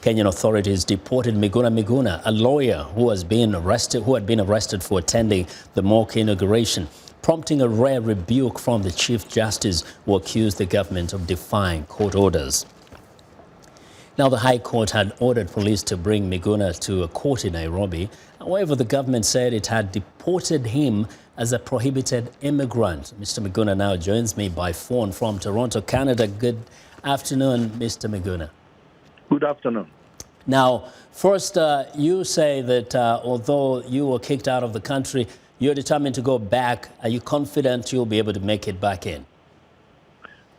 Kenyan authorities deported Miguna Miguna, a lawyer who had been arrested for attending the mock inauguration, prompting a rare rebuke from the Chief Justice, who accused the government of defying court orders. Now, the High Court had ordered police to bring Miguna to a court in Nairobi. However, the government said it had deported him as a prohibited immigrant. Mr. Miguna now joins me by phone from Toronto, Canada. Good afternoon, Mr. Miguna. Good afternoon. Now, first, you say that although you were kicked out of the country, you're determined to go back. Are you confident you'll be able to make it back in?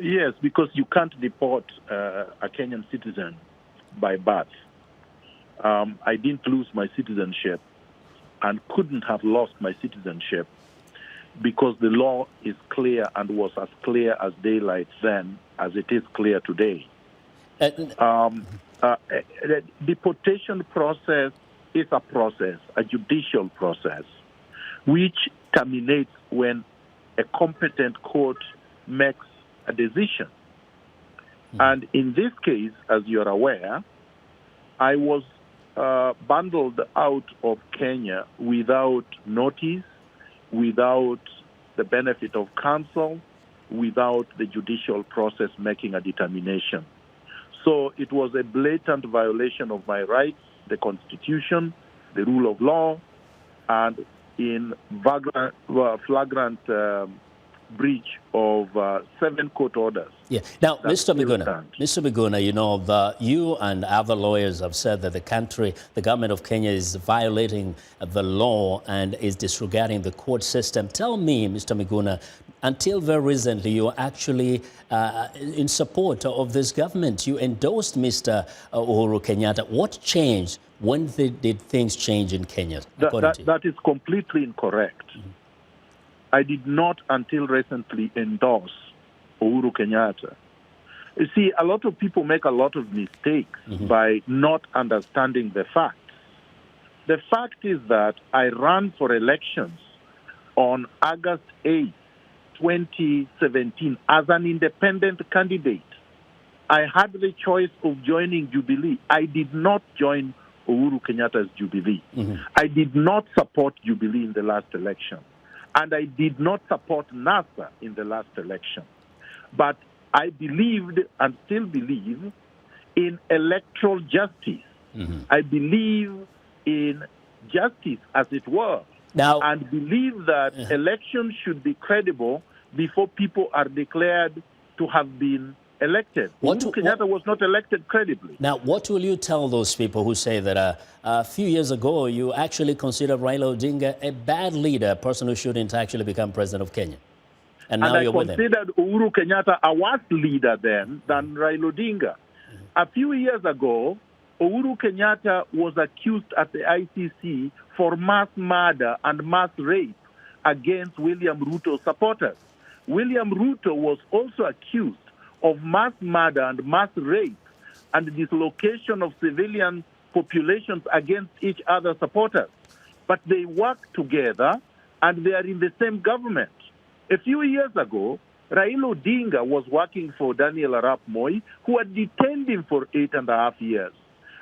Yes, because you can't deport a Kenyan citizen by birth. I didn't lose my citizenship and couldn't have lost my citizenship because the law is clear and was as clear as daylight then as it is clear today. The deportation process is a judicial process, which terminates when a competent court makes a decision. And in this case, as you're aware, I was bundled out of Kenya without notice, without the benefit of counsel, without the judicial process making a determination. So it was a blatant violation of my rights, the Constitution, the rule of law, and in flagrant breach of 7 court orders. Yeah. Now, Mr. Miguna, you know, you and other lawyers have said that the government of Kenya is violating the law and is disregarding the court system. Tell me, Mr. Miguna, until very recently, you were actually in support of this government. You endorsed Mr. Uhuru Kenyatta. What changed? When did things change in Kenya? That is completely incorrect. Mm-hmm. I did not until recently endorse Uhuru Kenyatta. You see, a lot of people make a lot of mistakes by not understanding the facts. The fact is that I ran for elections on August 8, 2017 as an independent candidate. I had the choice of joining Jubilee. I did not join Uhuru Kenyatta's Jubilee. I did not support Jubilee in the last election. And I did not support NASA in the last election. But I believed and still believe in electoral justice. I believe in justice, as it were, and believe that elections should be credible before people are declared to have been elected. Uhuru Kenyatta was not elected credibly. Now, what will you tell those people who say that a few years ago you actually considered Ralia Odinga a bad leader, a person who shouldn't actually become president of Kenya? And now you're with him. I considered Uhuru Kenyatta a worse leader then than Ralia Odinga. A few years ago, Uhuru Kenyatta was accused at the ICC for mass murder and mass rape against William Ruto's supporters. William Ruto was also accused of mass murder and mass rape and dislocation of civilian populations against each other's supporters. But they work together and they are in the same government. A few years ago, Raila Odinga was working for Daniel Arap Moi, who had detained him for 8.5 years.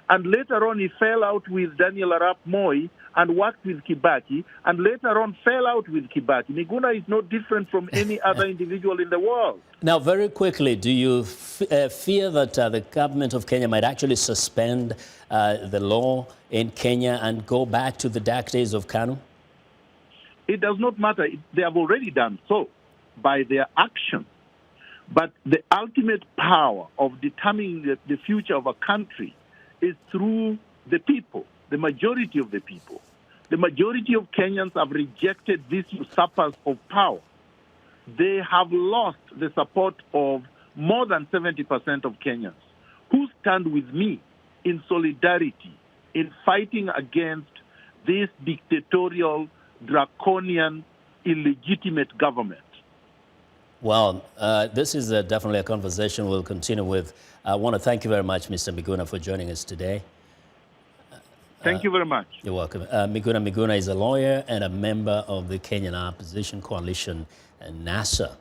And later on, he fell out with Daniel Arap Moi and worked with Kibaki, and later on fell out with Kibaki. Miguna is no different from any other individual in the world. Now, very quickly, do you fear that the government of Kenya might actually suspend the law in Kenya and go back to the dark days of KANU? It does not matter. They have already done so by their action. But the ultimate power of determining the future of a country is through the people, the majority of the people. The majority of Kenyans have rejected these usurpers of power. They have lost the support of more than 70% of Kenyans who stand with me in solidarity in fighting against this dictatorial, draconian, illegitimate government. Well, this is definitely a conversation we'll continue with. I want to thank you very much, Mr. Miguna, for joining us today. Thank you very much. You're welcome. Miguna Miguna is a lawyer and a member of the Kenyan Opposition Coalition, NASA.